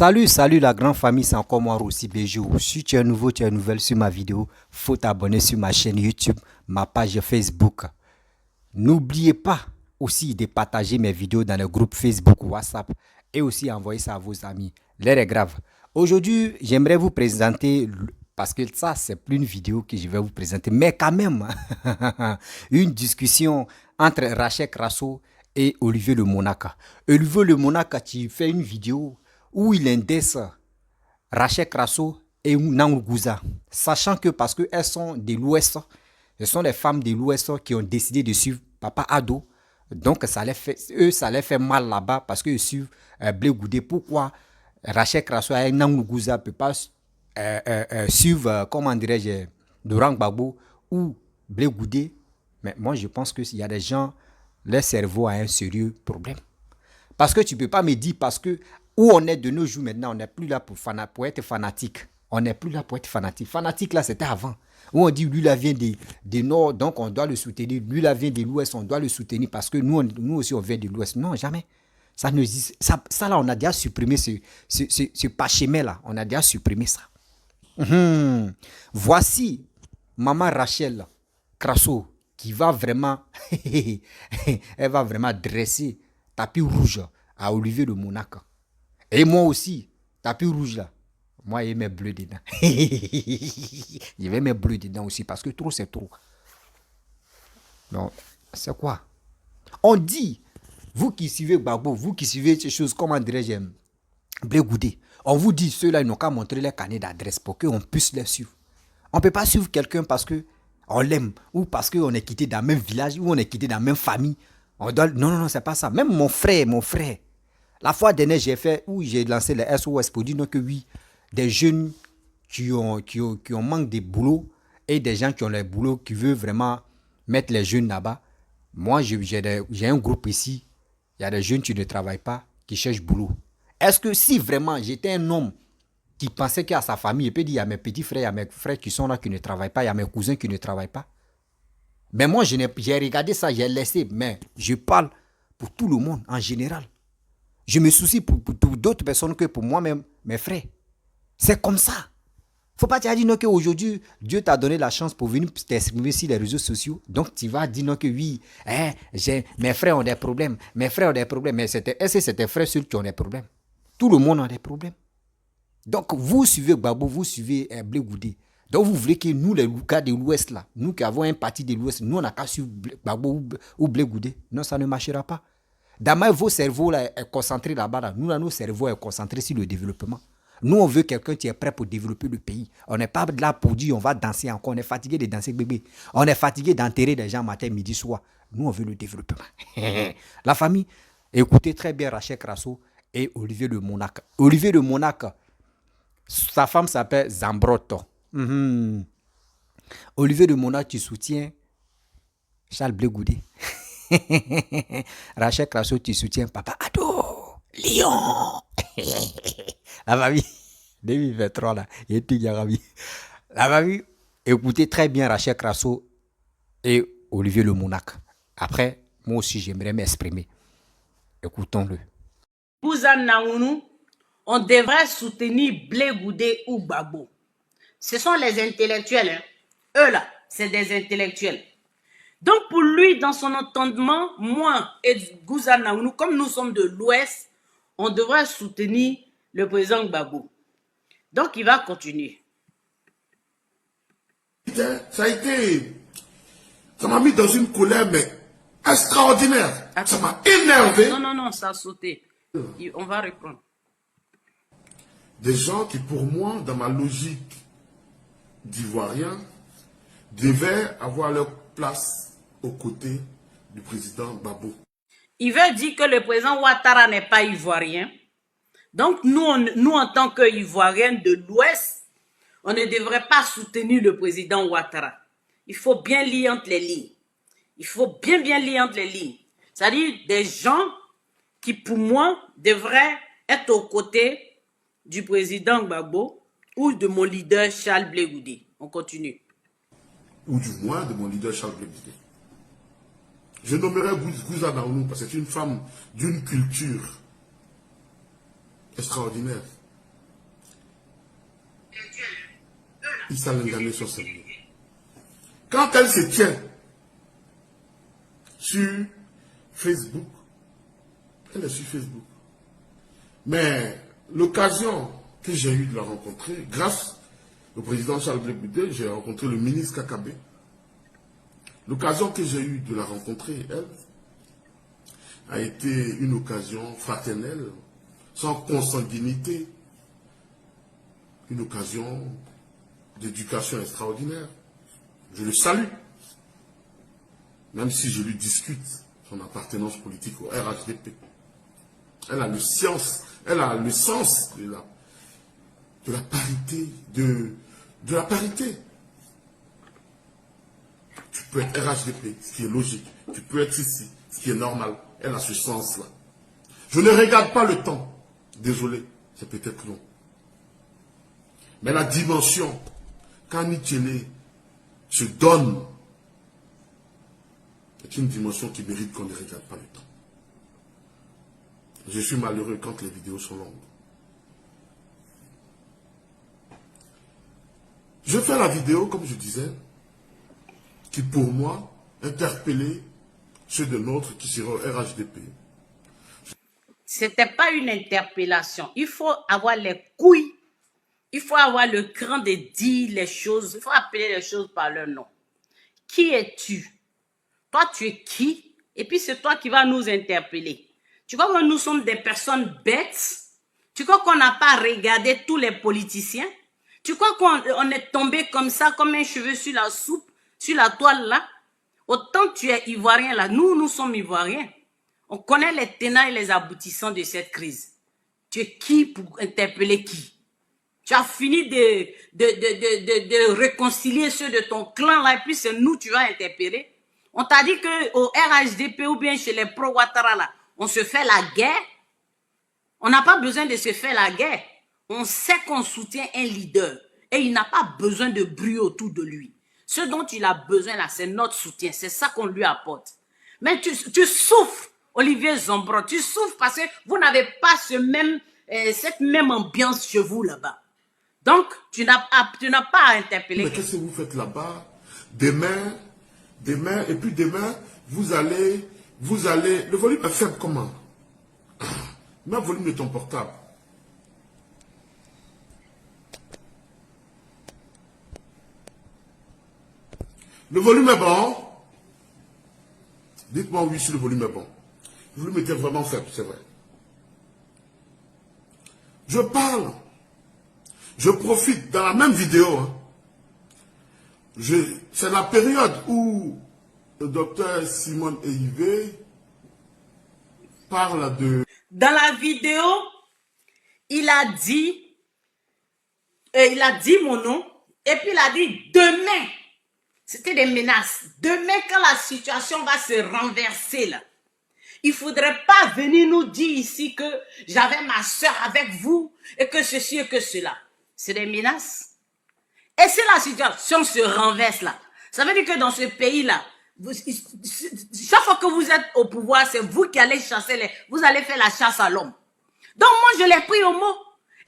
Salut la grande famille, c'est encore moi aussi Béjou. Si tu es nouveau, tu es nouvelle sur ma vidéo, faut t'abonner sur ma chaîne YouTube, ma page Facebook. N'oubliez pas aussi de partager mes vidéos dans le groupe Facebook, WhatsApp et aussi envoyer ça à vos amis. L'air est grave. Aujourd'hui, j'aimerais vous présenter, parce que ça, c'est plus une vidéo que je vais vous présenter, mais quand même, une discussion entre Rachel Crasso et Olivier Le Monaka. Olivier Le Monaka, tu fais une vidéo où il indexe Rachel Crasso et Nangouza, sachant que parce qu'elles sont de l'Ouest, ce sont les femmes de l'Ouest qui ont décidé de suivre Papa Ado. Donc, ça les fait mal là-bas parce qu'ils suivent Blé Goudé. Pourquoi Rachel Crasso et Nangouza ne peuvent pas suivre, comment dirais-je, Laurent Gbagbo ou Blé Goudé? Mais moi, je pense qu'il y a des gens, leur cerveau a un sérieux problème. Parce que tu ne peux pas me dire, parce que où on est de nos jours maintenant, on n'est plus là pour être fanatique. On n'est plus là pour être fanatique. Fanatique, là, c'était avant. Où on dit, lui, là, vient des Nord, donc on doit le soutenir. Lui, là, vient de l'Ouest, on doit le soutenir parce que nous aussi, on vient de l'Ouest. Non, jamais. Ça, là, on a déjà supprimé ce parchemin-là. On a déjà supprimé ça. Voici Maman Rachel Crasso qui va vraiment, elle va vraiment dresser tapis rouge à Olivier Le Monaka. Et moi aussi, tapis rouge là, moi je mets bleu dedans. Je vais mettre bleu dedans aussi parce que trop c'est trop. Donc, c'est quoi? On dit, vous qui suivez Gbagbo, vous qui suivez ces choses, comment dirais-je, Blé Goudé, on vous dit, ceux-là, ils n'ont qu'à montrer leur carnet d'adresse pour qu'on puisse les suivre. On ne peut pas suivre quelqu'un parce qu'on l'aime, ou parce qu'on est quitté dans le même village, ou on est quitté dans la même famille. On doit... Non, c'est pas ça. Même mon frère, la fois dernière, j'ai lancé le SOS pour dire non, que oui, des jeunes qui ont manque de boulot et des gens qui ont le boulot, qui veulent vraiment mettre les jeunes là-bas. Moi, j'ai un groupe ici, il y a des jeunes qui ne travaillent pas, qui cherchent boulot. Est-ce que si vraiment j'étais un homme qui pensait qu'à sa famille, il peut dire, il y a mes petits frères, il y a mes frères qui sont là, qui ne travaillent pas, il y a mes cousins qui ne travaillent pas. Mais moi, j'ai regardé ça, j'ai laissé, mais je parle pour tout le monde en général. Je me soucie pour d'autres personnes que pour moi-même, mes frères. C'est comme ça. Faut pas te dire non qu'aujourd'hui, Dieu t'a donné la chance pour venir t'exprimer sur les réseaux sociaux. Donc, tu vas dire non que oui, mes frères ont des problèmes. Mais est-ce que c'est tes frères seuls qui ont des problèmes? Tout le monde a des problèmes. Donc, vous suivez Gbagbo, vous suivez Blé Goudé. Donc, vous voulez que nous, les gars de l'Ouest, là, nous qui avons un parti de l'Ouest, nous, on n'a qu'à suivre Gbagbo ou Blé Goudé. Non, ça ne marchera pas. D'abord, vos cerveaux là, est concentré là-bas. Là. Nous, là, nos cerveaux est concentré sur le développement. Nous, on veut quelqu'un qui est prêt pour développer le pays. On n'est pas là pour dire on va danser encore. On est fatigué de danser bébé. On est fatigué d'enterrer des gens matin, midi, soir. Nous, on veut le développement. La famille, écoutez très bien Rachel Crasso et Olivier Le Monaka. Olivier Le Monaka, sa femme s'appelle Zambroto. Olivier Le Monaka, tu soutiens Charles Blé Goudé. Rachel Crasso, tu soutiens Papa Ado, Lion. La famille, 2023 là, et puis la famille, écoutez très bien Rachel Crasso et Olivier Le Monaka. Après, moi aussi, j'aimerais m'exprimer. Écoutons-le. On devrait soutenir Blé Goudé ou Gbagbo. Ce sont les intellectuels. Hein. Eux là, c'est des intellectuels. Donc pour lui, dans son entendement, moi et Gouza Naounou, comme nous sommes de l'Ouest, on devrait soutenir le président Gbagbo. Donc il va continuer. Ça m'a mis dans une colère mais extraordinaire. Attends. Ça m'a énervé. Non, ça a sauté. On va reprendre. Des gens qui pour moi, dans ma logique d'ivoirien, devaient avoir leur place aux côtés du président Gbagbo. Il veut dire que le président Ouattara n'est pas ivoirien. Donc, nous en tant qu'Ivoiriens de l'Ouest, on ne devrait pas soutenir le président Ouattara. Il faut bien lire entre les lignes. Il faut bien lire entre les lignes. C'est-à-dire des gens qui, pour moi, devraient être aux côtés du président Gbagbo ou de mon leader Charles Blé Goudé. On continue. Ou du moins de mon leader Charles Blé Goudé. Je nommerai Gouza Naounou parce que c'est une femme d'une culture extraordinaire. Issa Lengamé sur cette ligne. Quand elle se tient sur Facebook, elle est sur Facebook. Mais l'occasion que j'ai eue de la rencontrer, grâce au président Charles Blé Goudé, j'ai rencontré le ministre Kakabé. L'occasion que j'ai eue de la rencontrer, elle, a été une occasion fraternelle, sans consanguinité, une occasion d'éducation extraordinaire. Je le salue, même si je lui discute son appartenance politique au RHDP. Elle a le sens, de la parité, de la parité. Tu peux être RHDP, ce qui est logique. Tu peux être ici, ce qui est normal. Elle a ce sens-là. Je ne regarde pas le temps. Désolé, c'est peut-être long. Mais la dimension, quand Nichele se donne, est une dimension qui mérite qu'on ne regarde pas le temps. Je suis malheureux quand les vidéos sont longues. Je fais la vidéo, comme je disais, qui pour moi interpellait ceux de nôtres qui seront RHDP. C'était pas une interpellation. Il faut avoir les couilles. Il faut avoir le cran de dire les choses. Il faut appeler les choses par leur nom. Qui es-tu? Toi, tu es qui? Et puis, c'est toi qui vas nous interpeller. Tu crois que nous sommes des personnes bêtes? Tu crois qu'on n'a pas regardé tous les politiciens? Tu crois qu'on est tombé comme ça, comme un cheveu sur la soupe, sur la toile là? Autant tu es ivoirien là, nous sommes ivoiriens. On connaît les tenants et les aboutissants de cette crise. Tu es qui pour interpeller qui? Tu as fini de réconcilier ceux de ton clan là, et puis c'est nous tu vas interpeller. On t'a dit qu'au RHDP ou bien chez les pro-Ouattara là, on se fait la guerre. On n'a pas besoin de se faire la guerre. On sait qu'on soutient un leader et il n'a pas besoin de bruit autour de lui. Ce dont il a besoin là, c'est notre soutien. C'est ça qu'on lui apporte. Mais tu souffres, Olivier Zombro. Tu souffres parce que vous n'avez pas cette même ambiance chez vous là-bas. Donc, tu n'as pas à interpeller. Mais qu'est-ce que vous faites là-bas? Demain, et puis demain, vous allez, le volume est faible comment? Mets le volume de ton portable. Le volume est bon. Dites-moi oui si le volume est bon. Le volume était vraiment faible, c'est vrai. Je parle. Je profite dans la même vidéo. Hein. C'est la période où le docteur Simone Eivé parle de... Dans la vidéo, il a dit mon nom, et puis il a dit demain, c'était des menaces, demain quand la situation va se renverser là, il ne faudrait pas venir nous dire ici que j'avais ma soeur avec vous, et que ceci et que cela. C'est des menaces. Et si la situation se renverse là, ça veut dire que dans ce pays-là, chaque fois que vous êtes au pouvoir, c'est vous qui allez chasser vous allez faire la chasse à l'homme. Donc moi, je l'ai pris au mot.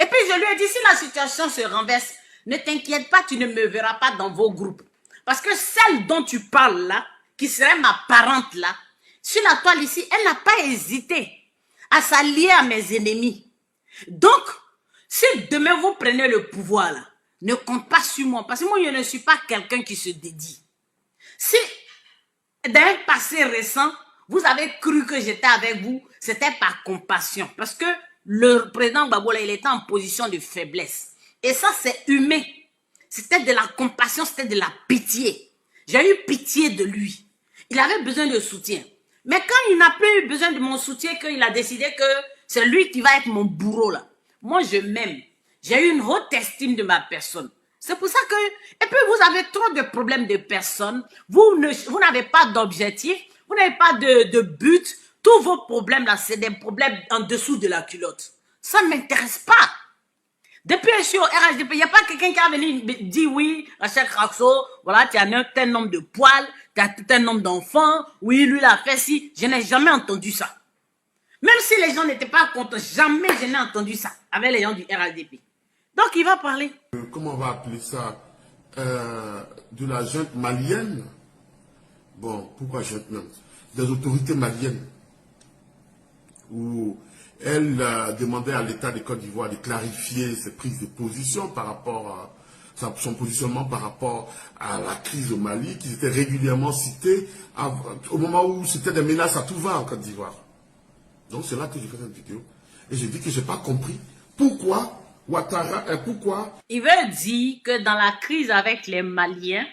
Et puis je lui ai dit, si la situation se renverse, ne t'inquiète pas, tu ne me verras pas dans vos groupes. Parce que celle dont tu parles là, qui serait ma parente là, sur la toile ici, elle n'a pas hésité à s'allier à mes ennemis. Donc, si demain vous prenez le pouvoir là, ne compte pas sur moi. Parce que moi, je ne suis pas quelqu'un qui se dédie. Si, d'un passé récent, vous avez cru que j'étais avec vous, c'était par compassion. Parce que le président Gbagbo, il était en position de faiblesse. Et ça, c'est humain. C'était de la compassion, c'était de la pitié. J'ai eu pitié de lui. Il avait besoin de soutien. Mais quand il n'a plus eu besoin de mon soutien, qu'il a décidé que c'est lui qui va être mon bourreau là. Moi, je m'aime. J'ai eu une haute estime de ma personne. C'est pour ça que... Et puis, vous avez trop de problèmes de personnes. Vous n'avez pas d'objectif. Vous n'avez pas de but. Tous vos problèmes là, c'est des problèmes en dessous de la culotte. Ça ne m'intéresse pas. Depuis que je suis au RHDP, il n'y a pas quelqu'un qui a venu dire oui, Rachel Craxo, voilà, tu as un tel nombre de poils, tu as tel nombre d'enfants, oui, lui, il a fait ci. Je n'ai jamais entendu ça. Même si les gens n'étaient pas contents, jamais je n'ai entendu ça avec les gens du RHDP. Donc, il va parler. Comment on va appeler ça? de la junte malienne. Bon, pourquoi junte même? Des autorités maliennes. Où elle demandait à l'État de Côte d'Ivoire de clarifier ses prises de position par rapport à son positionnement par rapport à la crise au Mali, qui était régulièrement citée au moment où c'était des menaces à tout va en Côte d'Ivoire. Donc c'est là que j'ai fait cette vidéo. Et j'ai dit que je n'ai pas compris pourquoi Ouattara, pourquoi... Il veut dire que dans la crise avec les Maliens,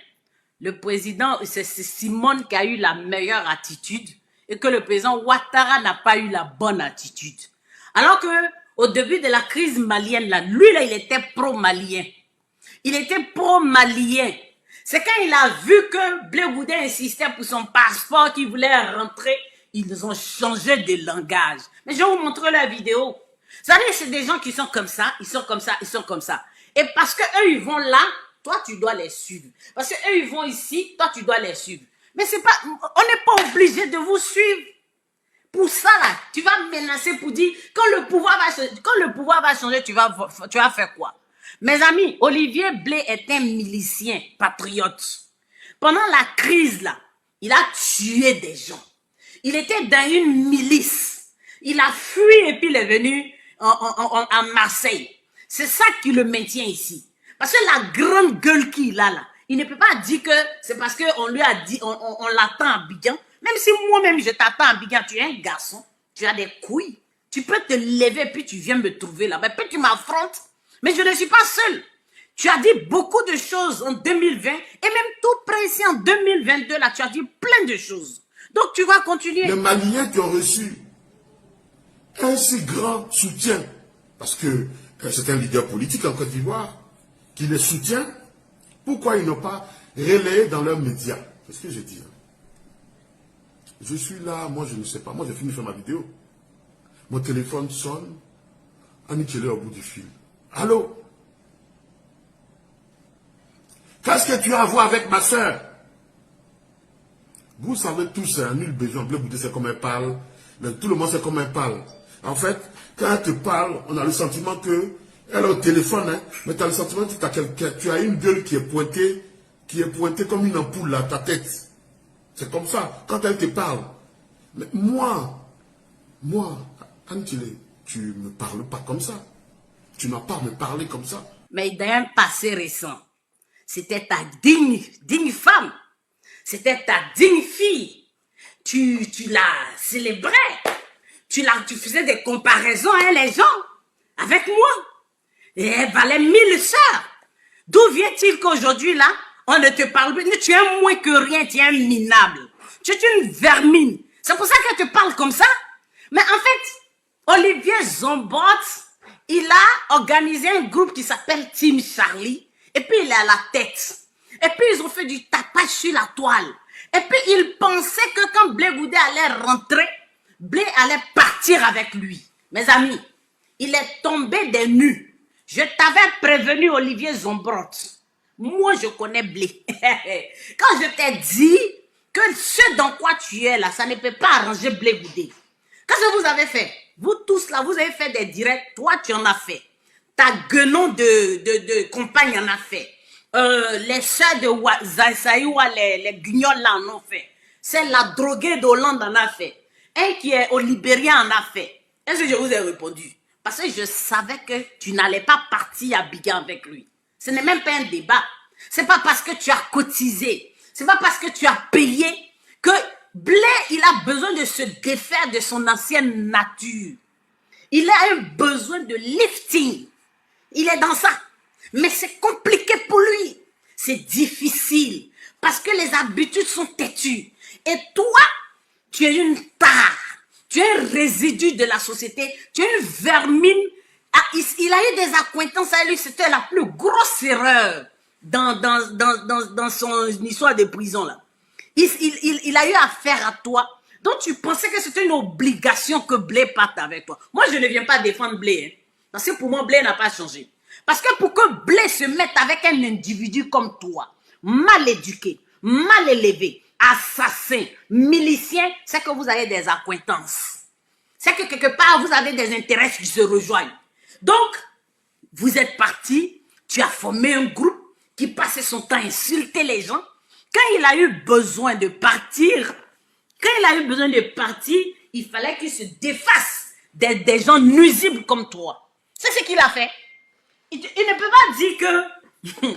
le président, c'est Simone qui a eu la meilleure attitude et que le président Ouattara n'a pas eu la bonne attitude. Alors que au début de la crise malienne, là, lui, là, il était pro-malien. Il était pro-malien. C'est quand il a vu que Blé Goudé insistait pour son passeport, qu'il voulait rentrer, ils ont changé de langage. Mais je vais vous montrer la vidéo. Vous savez, c'est des gens qui sont comme ça, ils sont comme ça, ils sont comme ça. Et parce que eux ils vont là, toi tu dois les suivre. Parce que eux ils vont ici, toi tu dois les suivre. Mais c'est pas, on n'est pas obligé de vous suivre. Pour ça là, tu vas menacer pour dire quand le pouvoir va changer, tu vas faire quoi? Mes amis, Olivier Blé est un milicien, patriote. Pendant la crise là, il a tué des gens. Il était dans une milice. Il a fui et puis il est venu à Marseille. C'est ça qui le maintient ici. Parce que la grande gueule qu'il a là, il ne peut pas dire que c'est parce qu'on lui a dit, on l'attend à Abidjan. Même si moi-même je t'attends à Abidjan, tu es un garçon, tu as des couilles. Tu peux te lever puis tu viens me trouver là-bas. Puis tu m'affrontes. Mais je ne suis pas seul. Tu as dit beaucoup de choses en 2020 et même tout près ici en 2022 là, tu as dit plein de choses. Donc tu vas continuer. Les Maliens qui ont reçu un si grand soutien, parce que c'est un leader politique en Côte d'Ivoire, qui les soutient, pourquoi ils n'ont pas relayé dans leurs médias? C'est ce que je dis. Je suis là, moi je ne sais pas, moi j'ai fini de faire ma vidéo. Mon téléphone sonne, Annick est au bout du fil. Allô? Qu'est-ce que tu as à voir avec ma soeur? Vous savez tous, nul besoin, Blé Goudé c'est comme elle parle, mais tout le monde sait comment elle parle. En fait, quand elle te parle, on a le sentiment que elle est au téléphone, hein, mais tu as le sentiment que tu as une gueule qui est pointée comme une ampoule à ta tête. C'est comme ça, quand elle te parle. Mais moi, Antilé, tu ne me parles pas comme ça. Tu n'as pas à me parler comme ça. Mais dans un passé récent, c'était ta digne femme. C'était ta digne fille. Tu l'as célébrée. Tu faisais des comparaisons, hein, les gens, avec moi. Et elle valait 1000 sœurs. D'où vient-il qu'aujourd'hui, là, on ne te parle plus? Tu es moins que rien, tu es un minable. Tu es une vermine. C'est pour ça qu'elle te parle comme ça. Mais en fait, Olivier Zombot, il a organisé un groupe qui s'appelle Team Charlie. Et puis, il est à la tête. Et puis, ils ont fait du tapage sur la toile. Et puis, ils pensaient que quand Blé Goudé allait rentrer, Blé allait partir avec lui. Mes amis, il est tombé des nues. Je t'avais prévenu, Olivier Zombrot. Moi, je connais Blé. Quand je t'ai dit que ce dans quoi tu es là, ça ne peut pas arranger Blé Goudé. Qu'est-ce que vous avez fait? Vous tous là, vous avez fait des directs. Toi, tu en as fait. Ta guenon de compagne en a fait. Les sœurs de Zaïsaïwa, les guignols là en ont fait. Celle la droguée d'Hollande en a fait. Un qui est au Libéria en a fait. Est-ce que je vous ai répondu? Parce que je savais que tu n'allais pas partir à Abidjan avec lui. Ce n'est même pas un débat. C'est pas parce que tu as cotisé. C'est pas parce que tu as payé que Blé, il a besoin de se défaire de son ancienne nature. Il a un besoin de lifting. Il est dans ça. Mais c'est compliqué pour lui. C'est difficile. Parce que les habitudes sont têtues. Et toi, tu es une tare. Tu es un résidu de la société. Tu es une vermine. Ah, il a eu des acquaintances à lui. C'était la plus grosse erreur dans son histoire de prison là. Il a eu affaire à toi. Donc tu pensais que c'était une obligation que Blé parte avec toi. Moi, je ne viens pas défendre Blé. Hein, parce que pour moi, Blé n'a pas changé. Parce que pour que Blé se mette avec un individu comme toi, mal éduqué, mal élevé, assassin, milicien, c'est que vous avez des acquaintances. C'est que quelque part, vous avez des intérêts qui se rejoignent. Donc, vous êtes parti, tu as formé un groupe qui passe passé son temps à insulter les gens. Quand il a eu besoin de partir, il fallait qu'il se défasse des gens nuisibles comme toi. C'est ce qu'il a fait. Il ne peut pas dire que...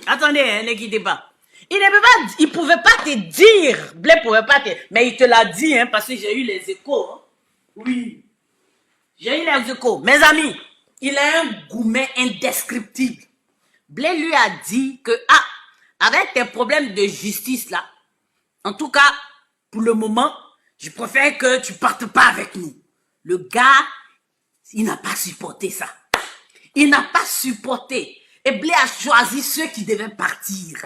Attendez, ne quittez pas. Il pouvait pas te dire. Blé pouvait pas te... Mais il te l'a dit, hein, parce que j'ai eu les échos. Hein. Oui. J'ai eu les échos. Mes amis, il a un gourmet indescriptible. Blé lui a dit que, avec tes problèmes de justice là, en tout cas, pour le moment, je préfère que tu partes pas avec nous. Le gars, il n'a pas supporté ça. Il n'a pas supporté. Et Blé a choisi ceux qui devaient partir.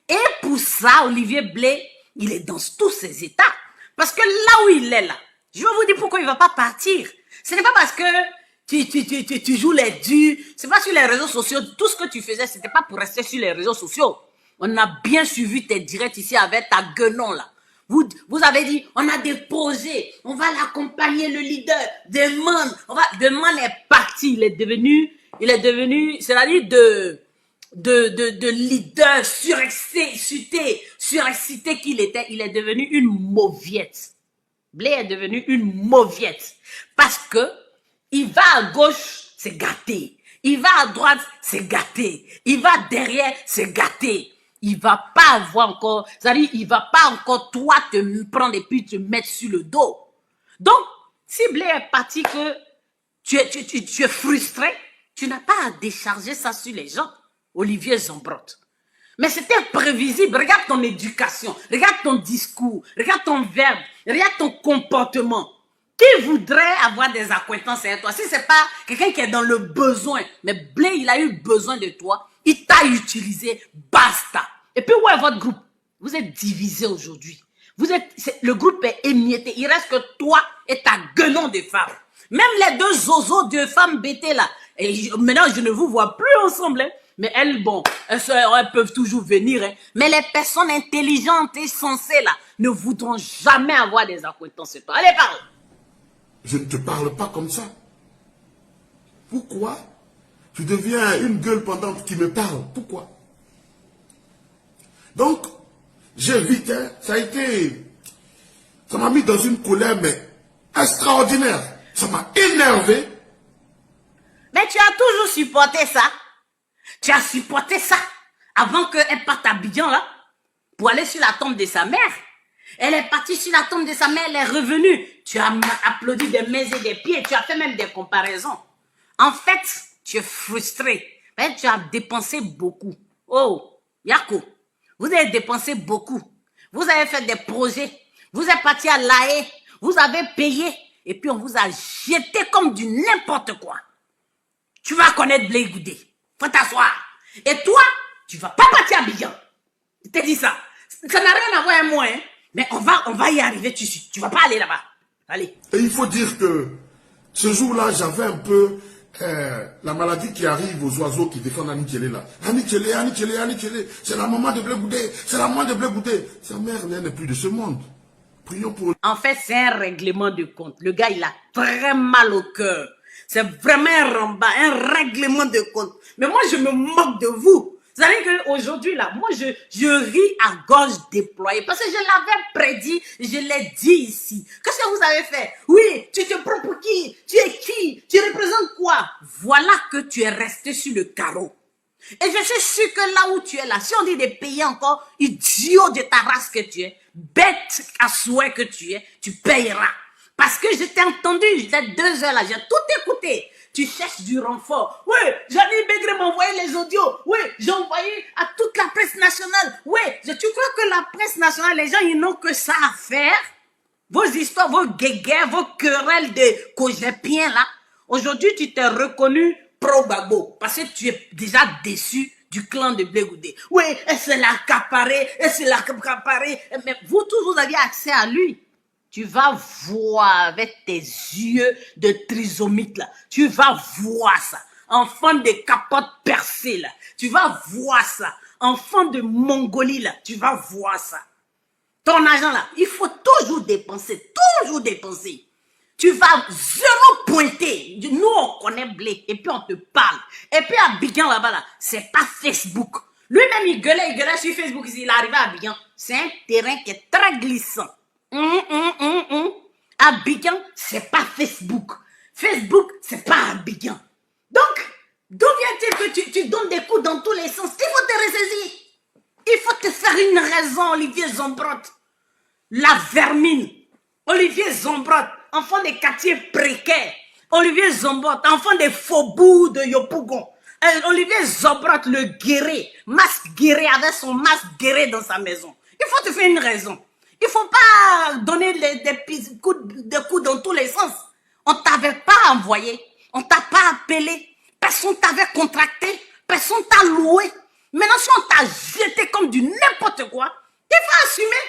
Et pour ça, Olivier Blé, il est dans tous ses états. Parce que là où il est là, je vais vous dire pourquoi il va pas partir. Ce n'est pas parce que tu joues les durs, c'est pas sur les réseaux sociaux. Tout ce que tu faisais, c'était pas pour rester sur les réseaux sociaux. On a bien suivi tes directs ici avec ta guenon là. Vous avez dit, on a des projets, on va l'accompagner, le leader. Deman est parti, il est devenu, c'est-à-dire de leader surexcité qu'il était, il est devenu une mauviette. Blé est devenu une mauviette. Parce que, il va à gauche, c'est gâté. Il va à droite, c'est gâté. Il va derrière, c'est gâté. Il va pas avoir encore, c'est-à-dire, il va pas encore, toi, te prendre et puis te mettre sur le dos. Donc, si Blé est parti que tu es frustré, tu n'as pas à décharger ça sur les gens. Olivier Zambrotte. Mais c'était prévisible. Regarde ton éducation, regarde ton discours, regarde ton verbe, regarde ton comportement. Qui voudrait avoir des acquaintances avec toi? Si c'est pas quelqu'un qui est dans le besoin, mais Blé, il a eu besoin de toi, il t'a utilisé, basta. Et puis où est votre groupe? Vous êtes divisé aujourd'hui. Le groupe est émietté. Il reste que toi et ta guenon de femme. Même les deux zozos de femmes bêtées là. Et maintenant, je ne vous vois plus ensemble. Hein. Mais elles, bon, elles peuvent toujours venir. Hein. Mais les personnes intelligentes et sensées là ne voudront jamais avoir des acquaintances avec toi. Allez, parle. Je ne te parle pas comme ça. Pourquoi tu deviens une gueule pendant que tu me parles? Pourquoi? Donc, j'ai vite, hein, ça m'a mis dans une colère, mais extraordinaire. Ça m'a énervé. Mais tu as toujours supporté ça. Tu as supporté ça avant qu'elle parte à Abidjan, là, pour aller sur la tombe de sa mère. Elle est partie sur la tombe de sa mère, elle est revenue. Tu as applaudi des mains et des pieds, tu as fait même des comparaisons. En fait, tu es frustré. Mais tu as dépensé beaucoup. Oh, Yako, vous avez dépensé beaucoup. Vous avez fait des projets. Vous êtes parti à l'AE. Vous avez payé. Et puis on vous a jeté comme du n'importe quoi. Tu vas connaître Blé Goudé. Faut t'asseoir. Et toi, tu vas pas partir à Abidjan. Je t'ai dit ça. Ça n'a rien à voir avec moi, hein. Mais on va y arriver tout de suite. Tu vas pas aller là-bas. Allez. Et il faut dire que ce jour-là, j'avais un peu la maladie qui arrive aux oiseaux qui défendent Annie là. Annie Tchélé. C'est la maman de Blé Goudé. C'est la maman de Blé Goudé. Sa mère n'est plus de ce monde. Prions pour... En fait, c'est un règlement de compte. Le gars, il a très mal au cœur. C'est vraiment un ramba, un règlement de compte. Mais moi, je me moque de vous. Vous savez qu'aujourd'hui, là, moi, je ris à gorge déployée. Parce que je l'avais prédit, je l'ai dit ici. Qu'est-ce que vous avez fait? Oui, tu te prends pour qui? Tu es qui? Tu représentes quoi? Voilà que tu es resté sur le carreau. Et je suis sûr que là où tu es là, si on dit de payer encore, idiot de ta race que tu es, bête à souhait que tu es, tu payeras. Parce que je t'ai entendu, j'étais 2 heures là, j'ai tout écouté. Tu cherches du renfort. Oui, Jeannie Begré m'a envoyé les audios. Oui, j'ai envoyé à toute la presse nationale. Oui, tu crois que la presse nationale, les gens, ils n'ont que ça à faire? Vos histoires, vos guéguerres, vos querelles de cogépiens là. Aujourd'hui, tu t'es reconnu pro-Gbagbo. Parce que tu es déjà déçu du clan de Blé Goudé. Oui, et c'est l'accaparé, mais vous tous, vous aviez accès à lui. Tu vas voir avec tes yeux de trisomite là. Tu vas voir ça. Enfant de capote percée là. Tu vas voir ça. Enfant de Mongolie là. Tu vas voir ça. Ton argent là, il faut toujours dépenser. Toujours dépenser. Tu vas zéro pointer. Nous, on connaît Blé. Et puis, on te parle. Et puis, à Abidjan là-bas là, c'est pas Facebook. Lui-même, il gueulait sur Facebook. Il est arrivé à Abidjan. C'est un terrain qui est très glissant. Abidjan, c'est pas Facebook. Facebook, c'est pas Abidjan. Donc, d'où vient-il que tu donnes des coups dans tous les sens? Il faut te ressaisir. Il faut te faire une raison, Olivier Zombrot. La vermine. Olivier Zombrot, enfant des quartiers précaires. Olivier Zombrot, enfant des faubourgs de Yopougon. Olivier Zombrot, le guéré, masque guéré, avec son masque guéré dans sa maison. Il faut te faire une raison. Il ne faut pas donner des coups dans tous les sens. On ne t'avait pas envoyé. On ne t'a pas appelé. Personne ne t'avait contracté. Personne ne t'a loué. Maintenant, si on t'a jeté comme du n'importe quoi, il faut assumer.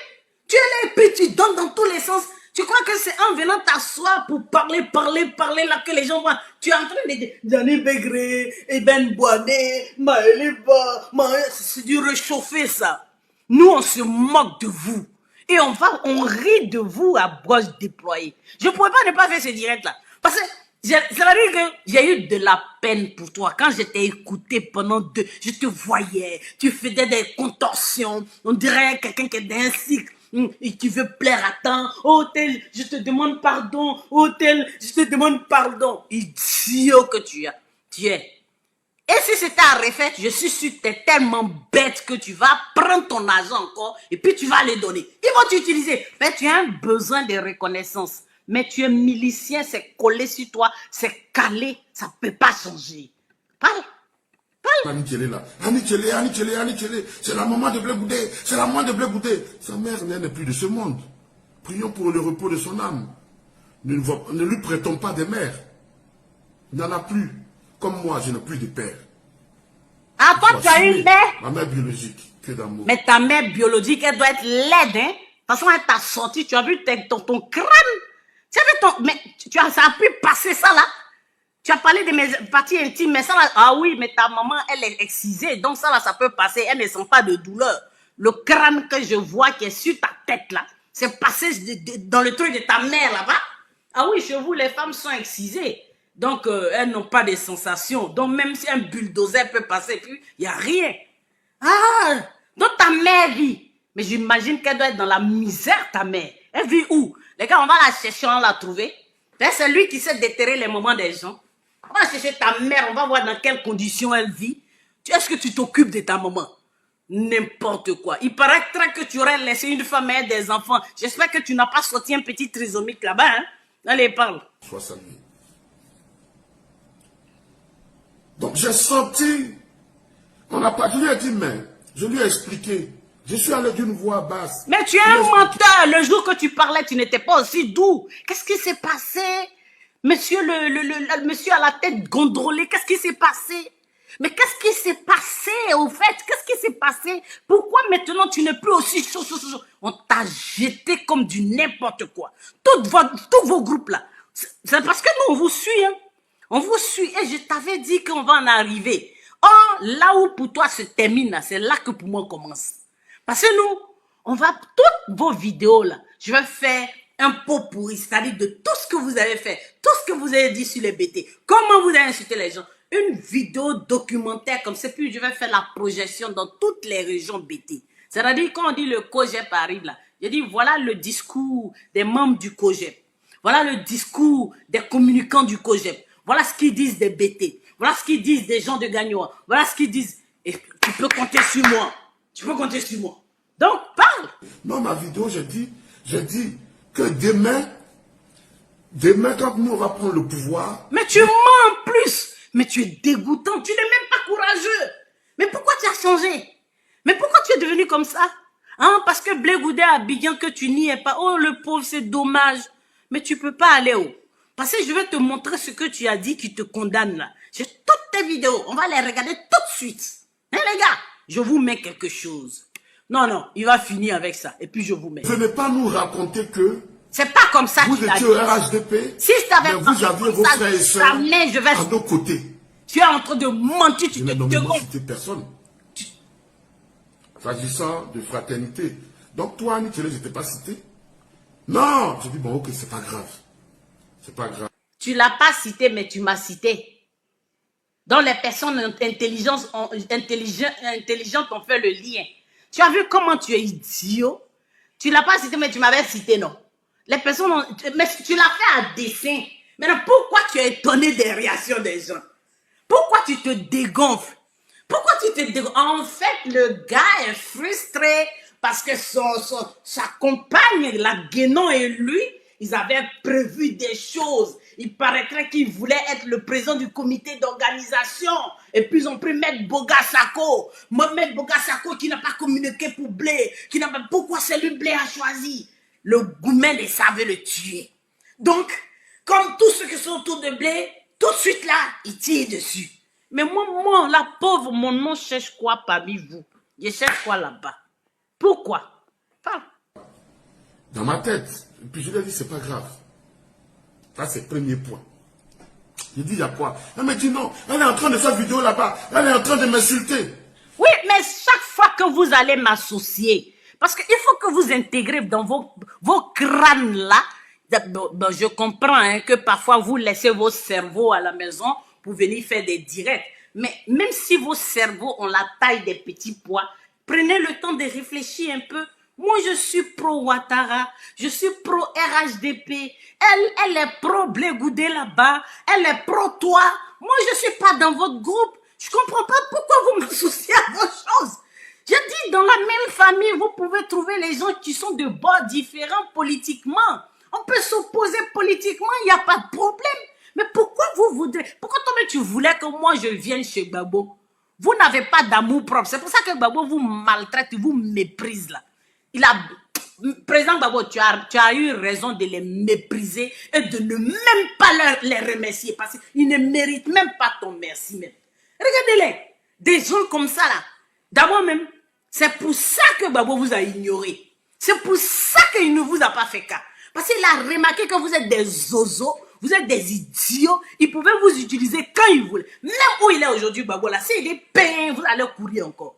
Tu es là et puis tu donnes dans tous les sens. Tu crois que c'est en venant t'asseoir pour parler là que les gens voient. Tu es en train de dire Johnny Begré, Eben Boadé, Maëliba, c'est du réchauffé ça. Nous, on se moque de vous. Et on rit de vous à broche déployée. Je ne pourrais pas ne pas faire ce direct-là. Parce que ça veut dire que j'ai eu de la peine pour toi. Quand je t'ai écouté je te voyais. Tu faisais des contorsions. On dirait quelqu'un qui est d'un cycle. Et tu veux plaire à temps. Oh tel, je te demande pardon. Oh tel, je te demande pardon. Idiot que tu es. Et si c'était à refaire, je suis sûr que tu es tellement bête que tu vas prendre ton argent encore et puis tu vas le donner. Ils vont t'utiliser. Mais tu as un besoin de reconnaissance. Mais tu es milicien, c'est collé sur toi, c'est calé, ça ne peut pas changer. Parle. Annie Tchelé là. Annie Tchelé. C'est la maman de Blé Goudé. C'est la maman de Blé Goudé. Sa mère n'est plus de ce monde. Prions pour le repos de son âme. Ne lui prêtons pas des mères. Il n'en a plus. Comme moi, je n'ai plus de père. Ah, toi, tu as une mère? Ma mère biologique. Que d'amour. Mais ta mère biologique, elle doit être laide, hein? De toute façon, elle t'a sorti, tu as vu ton crâne. Tu as vu mais ça a pu passer ça là. Tu as parlé de mes parties intimes, mais ça là, ah oui, mais ta maman, elle est excisée, donc ça là, ça peut passer, elle ne sent pas de douleur. Le crâne que je vois qui est sur ta tête là, c'est passé dans le truc de ta mère là-bas. Ah oui, chez vous, les femmes sont excisées, donc elles n'ont pas de sensations. Donc même si un bulldozer peut passer, puis il n'y a rien. Ah, donc ta mère vit. Mais j'imagine qu'elle doit être dans la misère, ta mère. Elle vit où? Les gars, on va la chercher, on va la trouver. C'est lui qui sait déterrer les moments des gens. On va chercher ta mère, on va voir dans quelles conditions elle vit. Est-ce que tu t'occupes de ta maman? N'importe quoi. Il paraîtrait que tu aurais laissé une femme et des enfants. J'espère que tu n'as pas sorti un petit trisomique là-bas. Hein? Allez, parle. Sois salué. Donc j'ai sorti. On n'a pas. Je lui ai dit, mais je lui ai expliqué. Je suis allé d'une voix basse. Mais tu es un menteur. Le jour que tu parlais, tu n'étais pas aussi doux. Qu'est-ce qui s'est passé? Monsieur monsieur à la tête gondolée, qu'est-ce qui s'est passé? Mais qu'est-ce qui s'est passé au fait? Qu'est-ce qui s'est passé? Pourquoi maintenant tu n'es plus aussi chaud? On t'a jeté comme du n'importe quoi. Tous vos groupes là. C'est parce que nous on vous suit. Hein? On vous suit et je t'avais dit qu'on va en arriver. Or, là où pour toi se termine, c'est là que pour moi commence. Parce que nous, on va, toutes vos vidéos là, je vais faire un pot pourri, c'est-à-dire de tout ce que vous avez fait, tout ce que vous avez dit sur les BT, comment vous avez insulté les gens, une vidéo documentaire comme ça, puis je vais faire la projection dans toutes les régions BT. C'est-à-dire quand on dit le COGEP arrive là, je dis voilà le discours des membres du COGEP, voilà le discours des communicants du COGEP, voilà ce qu'ils disent des BT, voilà ce qu'ils disent des gens de Gagnoa, voilà ce qu'ils disent, et tu peux compter sur moi. Tu peux compter sur moi. Donc, parle. Dans ma vidéo, j'ai dit que demain, quand nous, on va prendre le pouvoir... Mais tu mens en plus. Mais tu es dégoûtant. Tu n'es même pas courageux. Mais pourquoi tu as changé? Mais pourquoi tu es devenu comme ça? Hein? Parce que Blé Goudé a Abidjan que tu n'y es pas. Oh, le pauvre, c'est dommage. Mais tu ne peux pas aller haut. Parce que je vais te montrer ce que tu as dit qui te condamne là. J'ai toutes tes vidéos. On va les regarder tout de suite. Hein, les gars? Je vous mets quelque chose. Non, il va finir avec ça. Et puis je vous mets. Je ne vais pas nous raconter que... C'est pas comme ça vous étiez au RHDP. Si je t'avais vous aviez vos frères et sœurs à nos côtés. Tu es en train de mentir, tu te dégonfles. Je n'ai personne. S'agissant de fraternité. Donc toi, Annie Tchelé, je ne t'ai pas cité. Non, je dis bon, ok, c'est pas grave. C'est pas grave. Tu l'as pas cité, mais tu m'as cité. dont les personnes intelligentes ont fait le lien. Tu as vu comment tu es idiot? Tu ne l'as pas cité, mais tu m'avais cité, non? Les personnes ont... Mais tu l'as fait à dessein. Maintenant, pourquoi tu es étonné des réactions des gens? Pourquoi tu te dégonfles? Pourquoi tu te dégonfles? En fait, le gars est frustré parce que sa compagne, la Guénon et lui, ils avaient prévu des choses. Il paraîtrait qu'ils voulaient être le président du comité d'organisation. Et puis ils ont pris Maître Bogasako. Maître Bogasako qui n'a pas communiqué pour Blé. Pourquoi c'est lui Blé a choisi? Le Goumen les savait le tuer. Donc, comme tous ceux qui sont autour de Blé, tout de suite là, ils tirent dessus. Mais moi, la pauvre, mon nom cherche quoi parmi vous? Je cherche quoi là-bas? Pourquoi? Parle. Dans ma tête. Et puis je lui ai dit, c'est pas grave. Ça, c'est le premier point. Il dit, il y a quoi? Elle me dit, non, elle est en train de faire vidéo là-bas. Elle est en train de m'insulter. Oui, mais chaque fois que vous allez m'associer, parce qu'il faut que vous intégrez dans vos crânes-là, je comprends hein, que parfois vous laissez vos cerveaux à la maison pour venir faire des directs. Mais même si vos cerveaux ont la taille des petits pois, prenez le temps de réfléchir un peu. Moi, je suis pro Ouattara, je suis pro RHDP, elle est pro Blé Goudé là-bas, elle est pro toi. Moi, je suis pas dans votre groupe. Je comprends pas pourquoi vous m'associez à vos choses. Je dis, dans la même famille, vous pouvez trouver les gens qui sont de bords différents politiquement. On peut s'opposer politiquement, il n'y a pas de problème. Mais pourquoi pourquoi toi tu voulais que moi je vienne chez Gbagbo? Vous n'avez pas d'amour propre. C'est pour ça que Gbagbo vous maltraite, vous méprise là. Président Gbagbo, tu as eu raison de les mépriser et de ne même pas les remercier parce qu'ils ne méritent même pas ton merci même. Regardez-les, des gens comme ça là. D'abord même, c'est pour ça que Gbagbo vous a ignoré. C'est pour ça qu'il ne vous a pas fait cas. Parce qu'il a remarqué que vous êtes des zozos, vous êtes des idiots. Il pouvait vous utiliser quand il voulait. Même où il est aujourd'hui, Gbagbo là, s'il est peint, vous allez courir encore.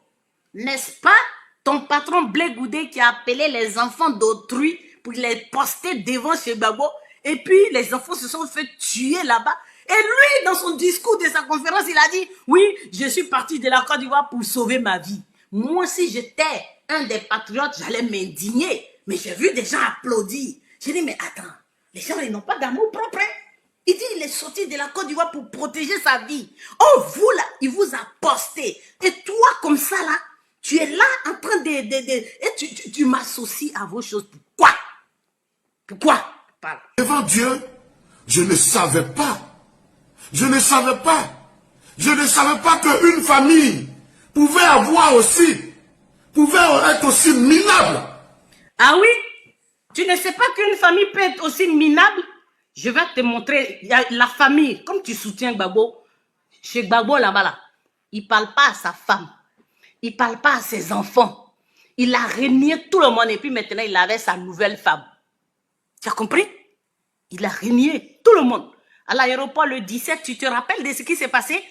N'est-ce pas? Ton patron Blé Goudé qui a appelé les enfants d'autrui pour les poster devant chez Gbagbo. Et puis, les enfants se sont fait tuer là-bas. Et lui, dans son discours de sa conférence, il a dit, oui, je suis parti de la Côte d'Ivoire pour sauver ma vie. Moi, si j'étais un des patriotes, j'allais m'indigner. Mais j'ai vu des gens applaudir. J'ai dit, mais attends, les gens, ils n'ont pas d'amour propre. Il dit, il est sorti de la Côte d'Ivoire pour protéger sa vie. Oh, vous là, il vous a posté. Et toi, comme ça là, tu es là en train et tu m'associes à vos choses. Pourquoi? Pourquoi? Parle. Devant Dieu, je ne savais pas. Je ne savais pas. Je ne savais pas qu'une famille pouvait être aussi minable. Ah oui? Tu ne sais pas qu'une famille peut être aussi minable? Je vais te montrer. Il y a la famille, comme tu soutiens Gbagbo, chez Gbagbo là-bas, là, il ne parle pas à sa femme. Il ne parle pas à ses enfants. Il a régné tout le monde et puis maintenant il avait sa nouvelle femme. Tu as compris? Il a régné tout le monde. À l'aéroport le 17, tu te rappelles de ce qui s'est passé?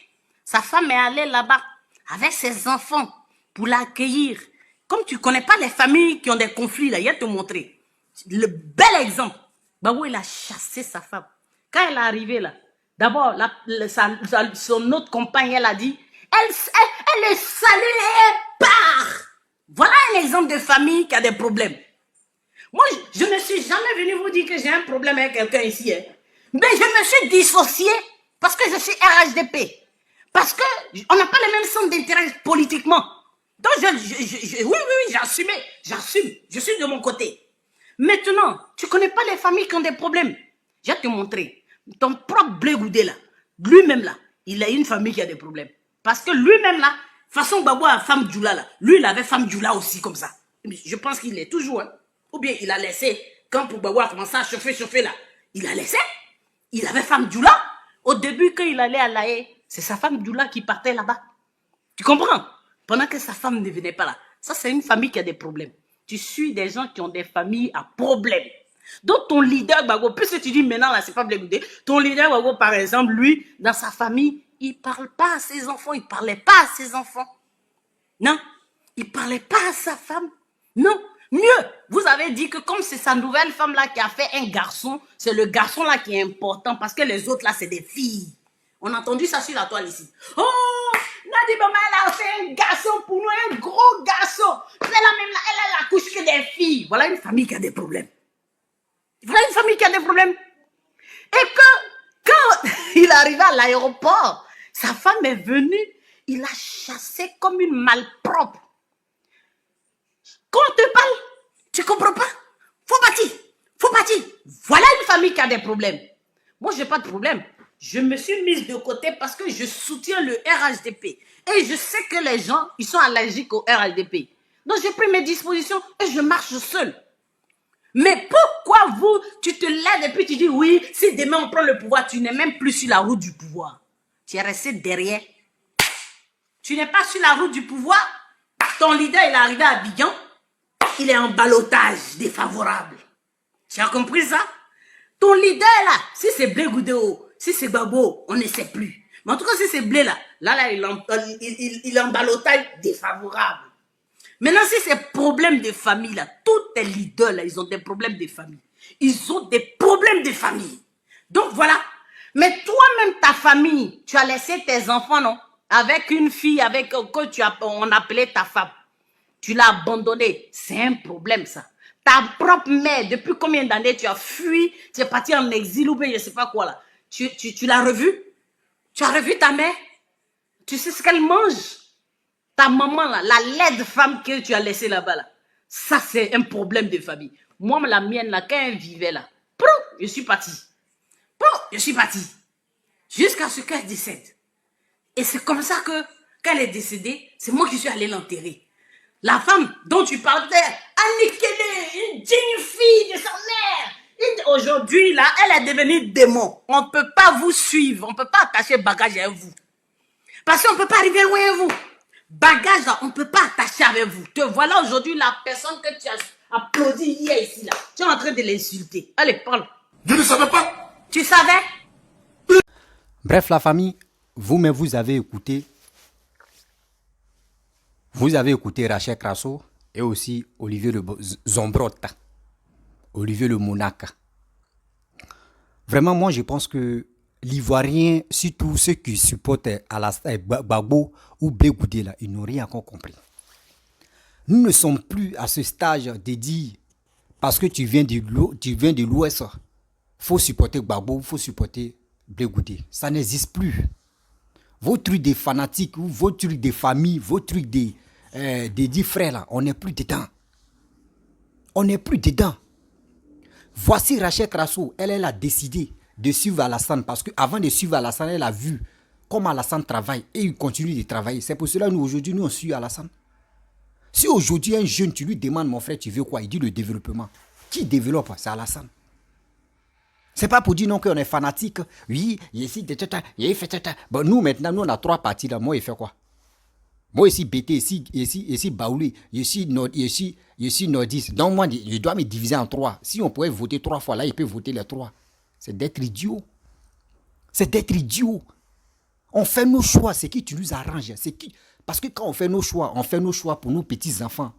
Sa femme est allée là-bas avec ses enfants pour l'accueillir. Comme tu ne connais pas les familles qui ont des conflits, là, il va te montrer. Le bel exemple. Gbagbo, il a chassé sa femme. Quand elle est arrivée là, d'abord, son autre compagne, elle a dit, elle est salue et elle part. Voilà un exemple de famille qui a des problèmes. Moi, je ne suis jamais venu vous dire que j'ai un problème avec quelqu'un ici. Hein. Mais je me suis dissocié parce que je suis RHDP. Parce qu'on n'a pas les mêmes centres d'intérêt politiquement. Donc, oui, j'assume. Je suis de mon côté. Maintenant, tu ne connais pas les familles qui ont des problèmes. Je vais te montrer. Ton propre Blé Goudé là, lui-même là, il a une famille qui a des problèmes. Parce que lui-même là, façon Gbagbo a femme Djoula là, lui il avait femme Djoula aussi comme ça. Je pense qu'il est toujours. Hein. Ou bien il a laissé, quand pour Gbagbo a commencé à chauffer là, il a laissé. Il avait femme Djoula. Au début, quand il allait à La Haye, c'est sa femme Djoula qui partait là-bas. Tu comprends? Pendant que sa femme ne venait pas là. Ça, c'est une famille qui a des problèmes. Tu suis des gens qui ont des familles à problème. Donc, ton leader Gbagbo, puisque tu dis maintenant, là, c'est pas Blé Goudé, ton leader Gbagbo, par exemple, lui, dans sa famille, il ne parle pas à ses enfants, il ne parlait pas à ses enfants. Non, il ne parlait pas à sa femme. Non, mieux, vous avez dit que comme c'est sa nouvelle femme là qui a fait un garçon, c'est le garçon là qui est important parce que les autres là, c'est des filles. On a entendu ça sur la toile ici. Oh, Nadi Bama, elle a fait un garçon pour nous, un gros garçon. Elle a accouché que des filles. Voilà une famille qui a des problèmes. Voilà une famille qui a des problèmes. Et que, quand il est arrivé à l'aéroport, sa femme est venue, il a chassé comme une malpropre. Quand on te parle, tu comprends pas? Faut partir. Voilà une famille qui a des problèmes. Moi, j'ai pas de problème. Je me suis mise de côté parce que je soutiens le RHDP. Et je sais que les gens, ils sont allergiques au RHDP. Donc, j'ai pris mes dispositions et je marche seule. Mais pourquoi vous, tu te lèves et puis tu dis, oui, si demain on prend le pouvoir, tu n'es même plus sur la route du pouvoir. Tu es resté derrière. Tu n'es pas sur la route du pouvoir. Ton leader, il est arrivé à Abidjan. Il est en ballottage défavorable. Tu as compris ça? Ton leader là, si c'est Blé Goudéo, si c'est Babo, on ne sait plus. Mais en tout cas, si c'est Blé là, il est en ballottage défavorable. Maintenant, si c'est problème de famille là, tous tes leaders là, ils ont des problèmes de famille. Ils ont des problèmes de famille. Donc voilà. Mais toi-même, ta famille, tu as laissé tes enfants, non? Avec une fille, avec que on appelait ta femme. Tu l'as abandonnée. C'est un problème, ça. Ta propre mère, depuis combien d'années tu as fui, tu es parti en exil ou bien je sais pas quoi là. Tu l'as revue? Tu as revu ta mère? Tu sais ce qu'elle mange? Ta maman là, la laide femme que tu as laissée là-bas là. Ça, c'est un problème de famille. Moi, la mienne là, quand elle vivait là, je suis parti. Jusqu'à ce qu'elle décède. Et c'est comme ça que, quand elle est décédée, c'est moi qui suis allé l'enterrer. La femme dont tu parlais, Annick Kélé, une digne fille de sa mère. Aujourd'hui, là, elle est devenue démon. On ne peut pas vous suivre. On ne peut pas attacher bagage à vous. Parce qu'on ne peut pas arriver loin à vous. Bagage, là, on ne peut pas attacher avec vous. Te voilà aujourd'hui la personne que tu as applaudi hier ici, là. Tu es en train de l'insulter. Allez, parle. Je ne savais pas. Tu savais? Bref, la famille, vous-même, vous avez écouté Rachel Crasso et aussi Olivier le Zombrotta, Olivier le Monac. Vraiment, moi, je pense que l'Ivoirien, surtout ceux qui supportent Gbagbo ou Blé Goudé, là, ils n'ont rien encore compris. Nous ne sommes plus à ce stage de dire, parce que tu viens de l'Ouest, il faut supporter Gbagbo, il faut supporter Blé Goudé. Ça n'existe plus. Vos trucs des fanatiques, vos trucs des familles, vos trucs des 10 frères, là, on n'est plus dedans. On n'est plus dedans. Voici Rachel Crasso, elle a décidé de suivre Alassane parce qu'avant de suivre Alassane, elle a vu comment Alassane travaille et il continue de travailler. C'est pour cela que nous, aujourd'hui, nous, on suit Alassane. Si aujourd'hui, un jeune, tu lui demandes, mon frère, tu veux quoi? Il dit le développement. Qui développe? C'est Alassane. C'est pas pour dire non qu'on est fanatique. Oui, ici, il fait. Bon, nous, maintenant, nous, on a 3 parties là. Moi, il fait quoi? Moi, ici, BT, ici, Baouli, ici, Nordis. Donc, moi, je dois me diviser en 3. Si on pouvait voter 3 fois, là, il peut voter les 3. C'est d'être idiot. C'est d'être idiot. On fait nos choix, c'est qui tu nous arranges. Parce que quand on fait nos choix pour nos petits-enfants.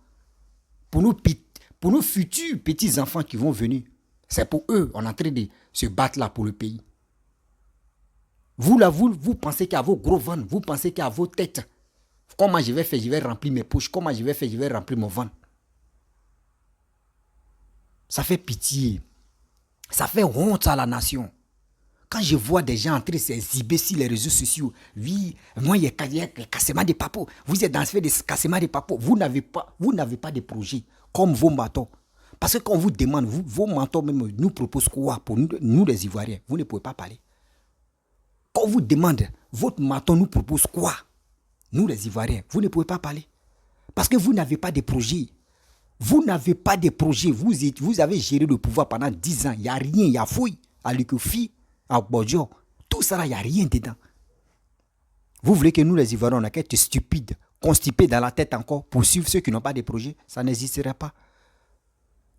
Pour nos futurs petits-enfants qui vont venir. C'est pour eux, on est en train de se battre là pour le pays. Vous là, vous pensez qu'à vos gros ventres, vous pensez qu'à vos têtes. Comment je vais faire? Je vais remplir mes poches. Comment je vais faire? Je vais remplir mon ventre. Ça fait pitié. Ça fait honte à la nation. Quand je vois des gens entrer s'exhiber sur les réseaux sociaux, oui, moi, il y a cassement des papos. Vous êtes dans ce fait de cassement des papos. Vous n'avez pas de projet comme vos matons. Parce que quand on vous demande, vos mentors même nous proposent quoi pour nous les Ivoiriens? Vous ne pouvez pas parler. Quand on vous demande, votre mentor nous propose quoi? Nous les Ivoiriens, vous ne pouvez pas parler. Parce que vous n'avez pas de projet. Vous n'avez pas de projet. Vous avez géré le pouvoir pendant 10 ans. Il n'y a rien. Il y a fouille. À Lukofi, à Bodjo. Tout ça là, il n'y a rien dedans. Vous voulez que nous les Ivoiriens, on a qu'à être stupides, constipés dans la tête encore pour suivre ceux qui n'ont pas de projet? Ça n'existerait pas.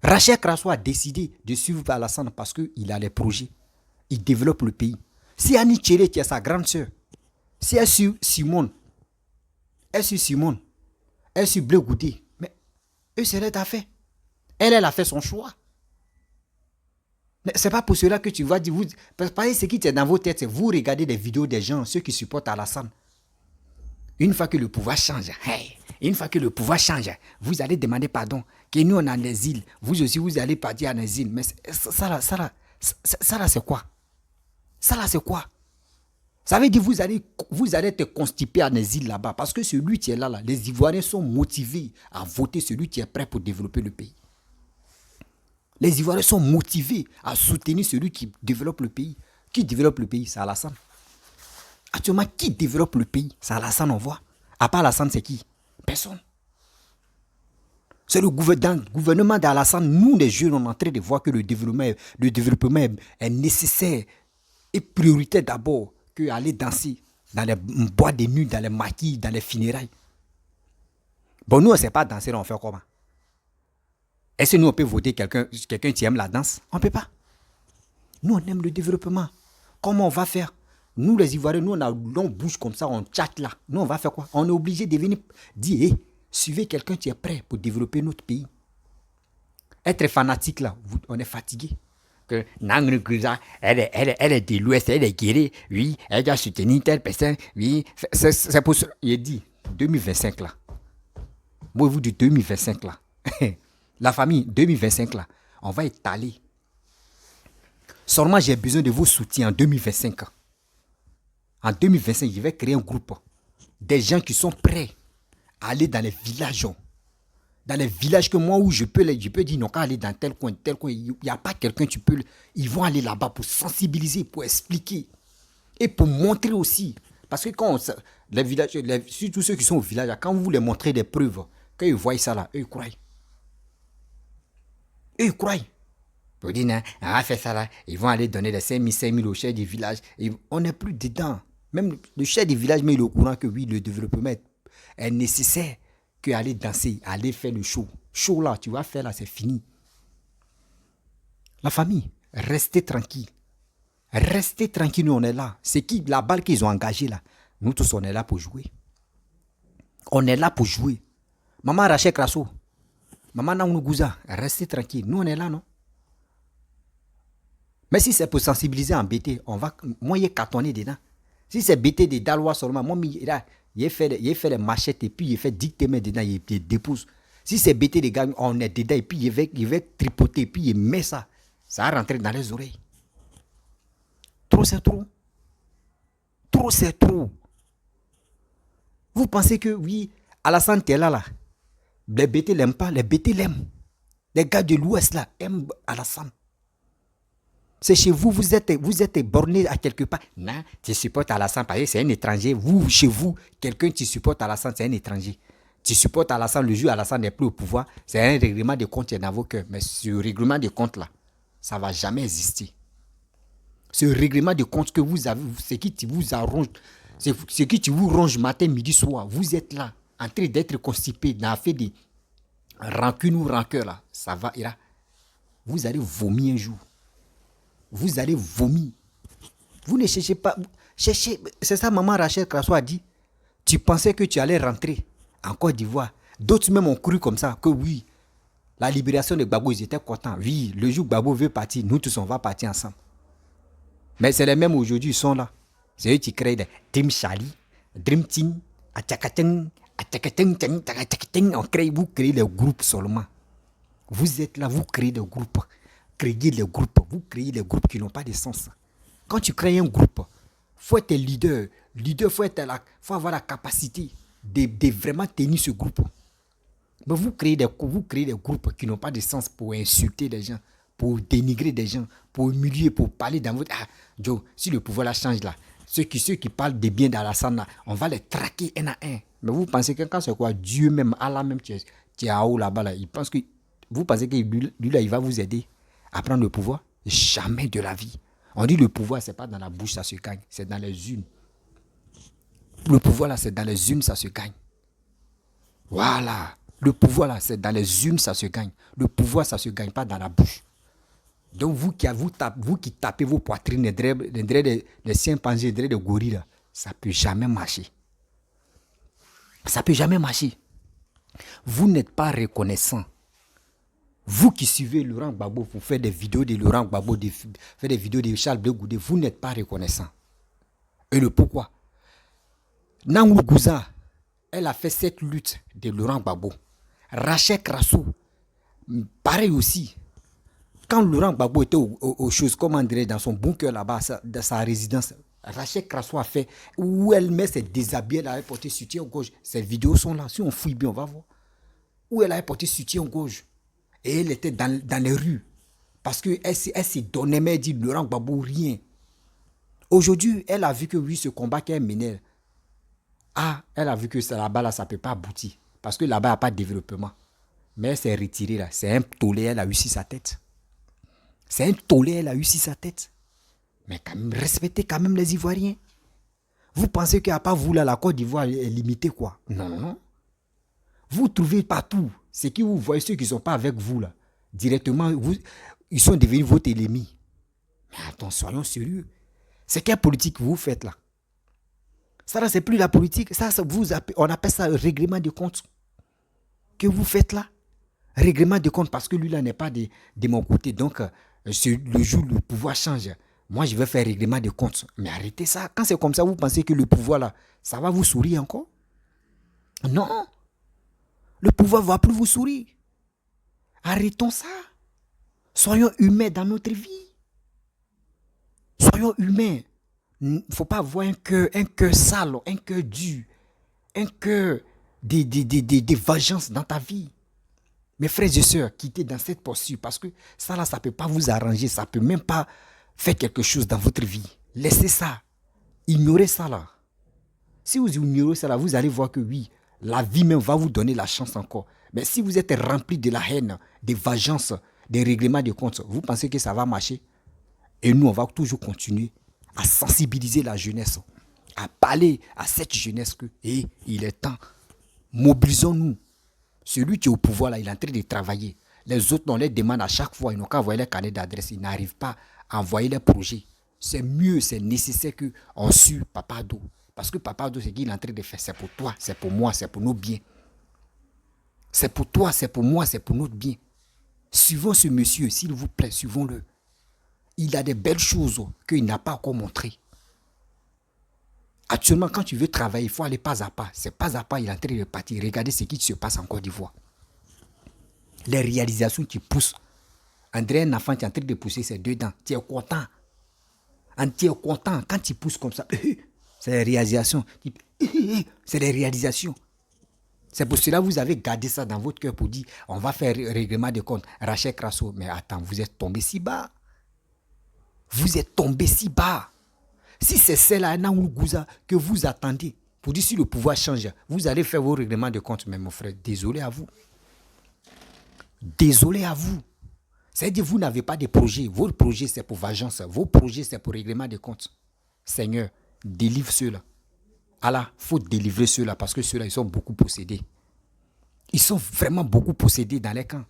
Rachel Crasso a décidé de suivre Alassane parce qu'il a les projets. Il développe le pays. Si Annie Tchélé, qui est sa grande sœur, si elle suit Simone, elle suit Blé Goudé, mais eux, c'est leur affaire. Elle a fait son choix. C'est pas pour cela que tu vas dire, parce que ce qui est dans vos têtes, c'est vous regardez des vidéos des gens, ceux qui supportent Alassane. Une fois que le pouvoir change, vous allez demander pardon. Que nous, on est en exil. Vous aussi, vous allez partir en exil. Mais ça là, c'est quoi? Ça là, c'est quoi? Ça veut dire que vous allez être constipé en exil là-bas. Parce que celui qui est là, les Ivoiriens sont motivés à voter celui qui est prêt pour développer le pays. Les Ivoiriens sont motivés à soutenir celui qui développe le pays. Qui développe le pays? C'est Alassane. Actuellement, qui développe le pays? C'est Alassane, on voit. À part Alassane, c'est qui? Personne. C'est le gouvernement d'Alassane. Nous, les jeunes, on est en train de voir que le développement est nécessaire et prioritaire d'abord qu'aller danser dans les boîtes de nuit, dans les maquis, dans les funérailles. Bon, nous, on ne sait pas danser, on fait comment? Est-ce que nous, on peut voter quelqu'un qui aime la danse? On ne peut pas. Nous, on aime le développement. Comment on va faire? Nous, les Ivoiriens, nous, on bouge comme ça, on chatte là. Nous, on va faire quoi? On est obligé de venir dire, hey, suivez quelqu'un qui est prêt pour développer notre pays. Être fanatique là, on est fatigué. Que elle est de l'Ouest, elle est guérie, oui, elle doit soutenir telle personne, oui. C'est pour ça. Il dit 2025 là. Moi, vous dites 2025 là. La famille, 2025 là, on va étaler. Seulement, j'ai besoin de vos soutiens en 2025. En 2025, je vais créer un groupe. Des gens qui sont prêts à aller dans les villages. Dans les villages que moi, où je peux dire, non, quand aller dans tel coin, il n'y a pas quelqu'un, ils vont aller là-bas pour sensibiliser, pour expliquer. Et pour montrer aussi. Parce que quand les villages, surtout ceux qui sont au village, quand vous les montrez des preuves, quand ils voient ça là, eux, ils croient. Eux, ils croient. Pour dire, non, on va faire ça là, ils vont aller donner les 5 000 au chef du village. Et on n'est plus dedans. Même le chef du village, mais il est au courant que oui, le développement est nécessaire qu'aller danser, aller faire le show. Show là, tu vas faire là, c'est fini. La famille, restez tranquille. Restez tranquille, nous on est là. C'est qui la balle qu'ils ont engagée là? Nous tous on est là pour jouer. On est là pour jouer. Maman Rachel Krasso, maman Naounouguza, restez tranquille. Nous on est là, non? Mais si c'est pour sensibiliser en BT, moi il est cartonné dedans. Si c'est BT de Dalois seulement, moi il fait les machettes et puis il fait dicter mes dedans, il dépose. Si c'est BT des gars, on est dedans et puis il va tripoter et puis il met ça. Ça va rentrer dans les oreilles. Trop c'est trop. Trop c'est trop. Vous pensez que oui, Alassane est là. Les BT l'aiment pas, les BT l'aiment. Les gars de l'Ouest là aiment Alassane. C'est chez vous, vous êtes borné à quelque part. Non, tu supportes Alassane parce que c'est un étranger. Vous, chez vous, quelqu'un qui supporte Alassane, c'est un étranger. Tu supportes Alassane, le jour Alassane n'est plus au pouvoir, c'est un règlement de compte qui est dans vos cœurs. Mais ce règlement de compte là, ça ne va jamais exister. Ce règlement de compte que vous avez, ce qui vous arrange, ce qui vous ronge matin, midi, soir, vous êtes là, en train d'être constipé, dans fait des rancunes ou rancœurs là, ça va, ira. Vous allez vomir un jour. Vous allez vomir. Vous ne cherchez pas. Cherchez. C'est ça, maman Rachel Krasso a dit. Tu pensais que tu allais rentrer en Côte d'Ivoire. D'autres même ont cru comme ça, que oui, la libération de Gbagbo, ils étaient contents. Oui, le jour où Gbagbo veut partir, nous tous, on va partir ensemble. Mais c'est les mêmes aujourd'hui, ils sont là. C'est eux qui créent des Dream Charlie, Dream Team, vous créez des groupes seulement. Vous êtes là, vous créez des groupes. Vous créez des groupes qui n'ont pas de sens. Quand tu crées un groupe, il faut être leader. Leader, faut avoir la capacité de vraiment tenir ce groupe. Mais vous créez des groupes qui n'ont pas de sens pour insulter des gens, pour dénigrer des gens, pour humilier, pour parler dans votre... Ah, Joe, si le pouvoir la change là, ceux qui parlent de bien d'Alassane là, on va les traquer un à un. Mais vous pensez que quand c'est quoi, Dieu même, Allah même, tu es en haut là-bas, là, vous pensez que lui là, il va vous aider à prendre le pouvoir? Jamais de la vie. On dit le pouvoir, c'est pas dans la bouche, ça se gagne, c'est dans les urnes. Le pouvoir là, c'est dans les urnes, ça se gagne. Voilà. Le pouvoir là, c'est dans les urnes, ça se gagne. Le pouvoir, ça se gagne pas dans la bouche. Donc vous qui tapez vos poitrines, des chimpanzés, des gorilles là, ça peut jamais marcher. Ça peut jamais marcher. Vous n'êtes pas reconnaissant. Vous qui suivez Laurent Gbagbo, vous faites des vidéos de Laurent Gbagbo, faites des vidéos de Charles Blé Goudé, vous n'êtes pas reconnaissant. Et le pourquoi? Nangou Gouza, elle a fait cette lutte de Laurent Gbagbo. Rachel Krasso, pareil aussi. Quand Laurent Gbagbo était aux choses, comment dirais dans son bunker là-bas, dans sa résidence, Rachel Krasso a fait, où elle met ses déshabillés, elle avait porté soutien-gorge. Ces vidéos sont là, si on fouille bien, on va voir. Où elle avait porté soutien-gorge. Et elle était dans les rues. Parce qu'elle s'est donnée, mais elle dit Laurent Gbagbo, rien. Aujourd'hui, elle a vu que oui, ce combat qu'elle menait, elle a vu que là-bas, là, ça ne peut pas aboutir. Parce que là-bas, il n'y a pas de développement. Mais elle s'est retirée là. C'est un tollé, elle a eu sur sa tête. C'est un tollé, elle a eu sur sa tête. Mais quand même, respectez quand même les Ivoiriens. Vous pensez qu'à part vous, là, la Côte d'Ivoire est limitée, quoi? Non, non, non. Vous trouvez partout. C'est que vous voyez ceux qui ne sont pas avec vous, là. Directement, ils sont devenus votre ennemi. Mais attends, soyons sérieux. C'est quelle politique vous faites, là? Ça, là, c'est plus la politique. Ça, on appelle ça le règlement de compte. Que vous faites là? Règlement de compte, parce que lui, là, n'est pas de mon côté. Donc, le jour où le pouvoir change, moi, je vais faire règlement de compte. Mais arrêtez ça. Quand c'est comme ça, vous pensez que le pouvoir, là, ça va vous sourire encore? Non. Le pouvoir ne va plus vous sourire. Arrêtons ça. Soyons humains dans notre vie. Soyons humains. Il ne faut pas avoir un cœur sale, un cœur dur, un cœur de vengeance dans ta vie. Mes frères et sœurs, quittez dans cette posture parce que ça là, ça ne peut pas vous arranger, ça ne peut même pas faire quelque chose dans votre vie. Laissez ça. Ignorez ça là. Si vous ignorez ça là, vous allez voir que oui, la vie même va vous donner la chance encore. Mais si vous êtes rempli de la haine, des vengeances, des règlements de compte, vous pensez que ça va marcher? Et nous, on va toujours continuer à sensibiliser la jeunesse, à parler à cette jeunesse que il est temps. Mobilisons-nous. Celui qui est au pouvoir, là, il est en train de travailler. Les autres, on les demande à chaque fois, ils n'ont qu'à envoyer les carnets d'adresse, ils n'arrivent pas à envoyer les projets. C'est mieux, c'est nécessaire qu'on suive Papa Ado. Parce que Papa Ado, c'est qu'il est en train de faire, c'est pour toi, c'est pour moi, c'est pour nos biens. C'est pour toi, c'est pour moi, c'est pour notre bien. Suivons ce monsieur, s'il vous plaît, suivons-le. Il a des belles choses qu'il n'a pas encore montrées. Actuellement, quand tu veux travailler, il faut aller pas à pas. C'est pas à pas, il est en train de partir. Regardez ce qui se passe en Côte d'Ivoire. Les réalisations qui poussent. André, un enfant qui est en train de pousser ses deux dents. Tu es content. Tu es content quand tu pousses comme ça. C'est des réalisations. C'est des réalisations. C'est pour cela que vous avez gardé ça dans votre cœur pour dire on va faire règlement de compte. Rachel Krasso. Mais attends, vous êtes tombé si bas. Vous êtes tombé si bas. Si c'est celle-là, Nangou Gouza, que vous attendez, pour dire si le pouvoir change, vous allez faire vos règlements de compte. Mais mon frère, désolé à vous. Désolé à vous. C'est-à-dire vous n'avez pas de projet. Votre projet, c'est pour vengeance. Vos projets, c'est pour règlement de compte. Seigneur, délivre ceux-là. Allah, il faut délivrer ceux-là parce que ceux-là, ils sont beaucoup possédés. Ils sont vraiment beaucoup possédés dans les camps.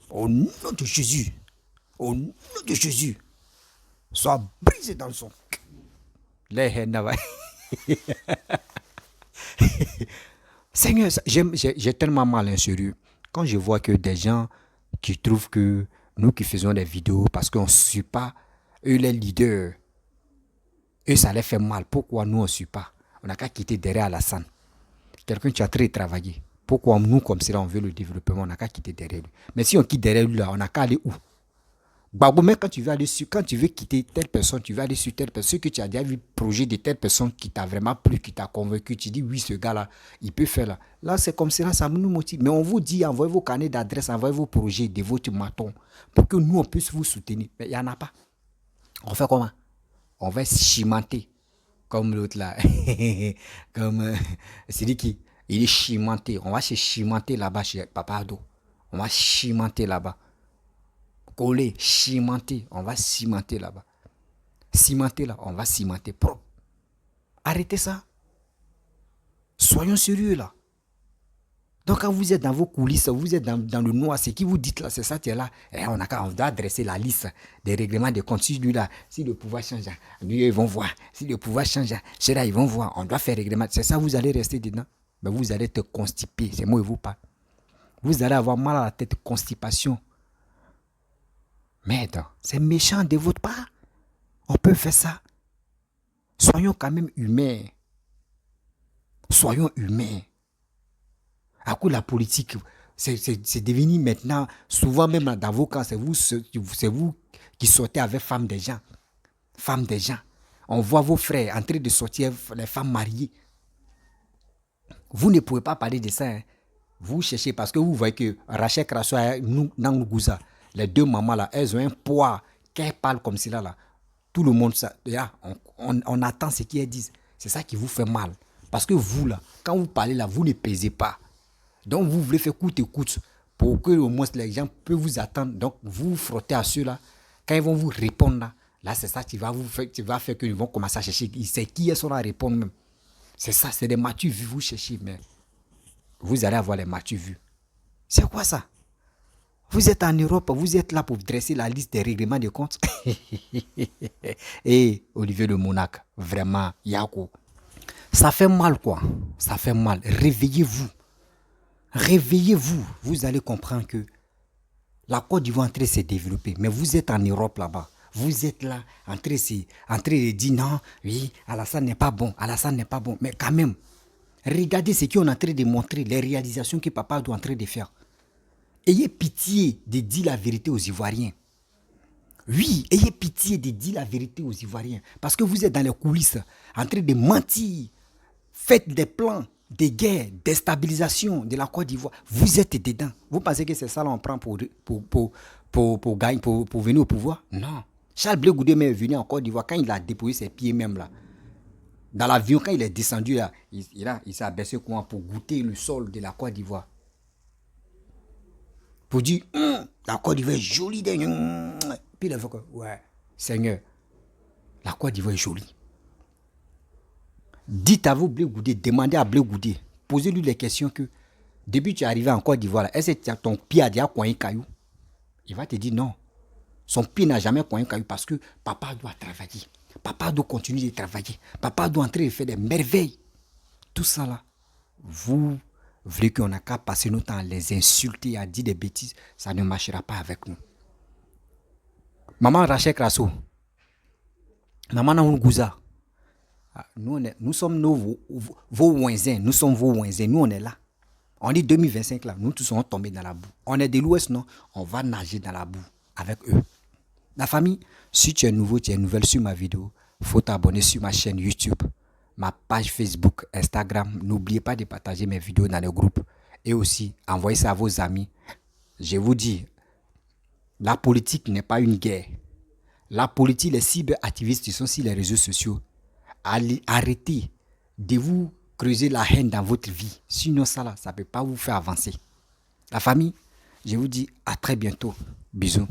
Au nom de Jésus. Au nom de Jésus. Soit brisé dans son cœur. Les haines. Seigneur, j'ai tellement mal sérieux. Quand je vois que des gens qui trouvent que nous qui faisons des vidéos parce qu'on ne suit pas, eux les leaders, eux ça les fait mal. Pourquoi nous on ne suit pas? On n'a qu'à quitter derrière Alassane. Quelqu'un qui a très travaillé. Pourquoi nous comme cela on veut le développement, on n'a qu'à quitter derrière lui. Mais si on quitte derrière lui là, on n'a qu'à aller où? Gbagbo, mais quand tu veux quitter telle personne, tu vas aller sur telle personne, que tu as déjà vu projet de telle personne qui t'a vraiment plu, qui t'a convaincu, tu dis oui, ce gars-là, il peut faire là. Là, c'est comme cela, ça nous motive. Mais on vous dit, envoyez vos carnets d'adresse, envoyez vos projets de votre maton, pour que nous, on puisse vous soutenir. Mais il n'y en a pas. On fait comment? On va chimenter, comme l'autre là. Comme, c'est dit qui? Il est chimenté. On va se chimenter là-bas chez Papa Ado. On va chimenter là-bas. Coller, cimenter, on va cimenter là-bas. Cimenter là, on va cimenter propre. Arrêtez ça. Soyons sérieux là. Donc quand vous êtes dans vos coulisses, vous êtes dans le noir, ce qui vous dites là, c'est ça qui est là. Et on doit adresser la liste des règlements de compte. Si lui là, si le pouvoir change, lui ils vont voir. Si le pouvoir change, ceux-là ils vont voir. On doit faire règlement. C'est ça, vous allez rester dedans. Mais vous allez te constiper. C'est moi et vous pas. Vous allez avoir mal à la tête, constipation. Merde, c'est méchant de votre part. On peut faire ça. Soyons quand même humains. Soyons humains. À coup, la politique, c'est devenu maintenant, souvent même dans vos camps, c'est vous qui sortez avec femmes des gens. Femmes des gens. On voit vos frères en train de sortir les femmes mariées. Vous ne pouvez pas parler de ça. Hein. Vous cherchez parce que vous voyez que Rachel Krasso et Nangouza, les deux mamans là, elles ont un poids. Qu'elles parlent comme cela là. Tout le monde, ça, là, on attend ce qu'elles disent. C'est ça qui vous fait mal. Parce que vous là, quand vous parlez là, vous ne pesez pas. Donc vous voulez faire coûte et coûte pour que au moins les gens peuvent vous attendre. Donc vous vous frottez à ceux-là. Quand ils vont vous répondre là c'est ça qui va faire qu'ils vont commencer à chercher. C'est qui sont là à répondre même. C'est ça, c'est des matures vues, vous cherchez, mais vous allez avoir les matures vues. C'est quoi ça? Vous êtes en Europe, vous êtes là pour dresser la liste des règlements de comptes. Et Olivier de Monac, vraiment, Yako. Ça fait mal quoi, ça fait mal. Réveillez-vous. Réveillez-vous. Vous allez comprendre que la Côte d'Ivoire est en train de se développer, mais vous êtes en Europe là-bas. Vous êtes là en train de dire non, oui, Alassane n'est pas bon, Alassane n'est pas bon. Mais quand même, regardez ce qu'on est en train de montrer, les réalisations que papa est en train de faire. Ayez pitié de dire la vérité aux Ivoiriens. Oui, ayez pitié de dire la vérité aux Ivoiriens. Parce que vous êtes dans les coulisses, en train de mentir. Faites des plans de guerre, déstabilisation de la Côte d'Ivoire. Vous êtes dedans. Vous pensez que c'est ça là on prend pour gagner, pour venir au pouvoir? Non. Charles Blé Goudé est venu en Côte d'Ivoire quand il a déposé ses pieds même là. Dans l'avion, quand il est descendu là, il s'est abaissé comment pour goûter le sol de la Côte d'Ivoire. Pour dire, la Côte d'Ivoire est jolie. Puis il a fait que, ouais, Seigneur, la Côte d'Ivoire est jolie. Dites à vous, Blé Goudé, demandez à Blé Goudé, posez-lui les questions que, depuis que tu es arrivé en Côte d'Ivoire, est-ce que ton pied a déjà coincé caillou? Il va te dire non. Son pied n'a jamais coincé caillou parce que papa doit travailler. Papa doit continuer de travailler. Papa doit entrer et faire des merveilles. Tout ça là, vous voulez qu'on n'a qu'à passer notre temps à les insulter, à dire des bêtises, ça ne marchera pas avec nous. Maman Rachel Krasso, maman Nangouza, nous sommes vos voisins, nous sommes vos voisins, nous on est là. On est 2025 là, nous tous sommes tombés dans la boue. On est de l'Ouest, non? On va nager dans la boue avec eux. La famille, si tu es nouveau, tu es nouvelle sur ma vidéo, il faut t'abonner sur ma chaîne YouTube, ma page Facebook, Instagram. N'oubliez pas de partager mes vidéos dans les groupes et aussi envoyez ça à vos amis. Je vous dis, la politique n'est pas une guerre. La politique, les cyberactivistes qui sont sur les réseaux sociaux, arrêtez de vous creuser la haine dans votre vie. Sinon ça là, ça ne peut pas vous faire avancer. La famille, je vous dis à très bientôt. Bisous.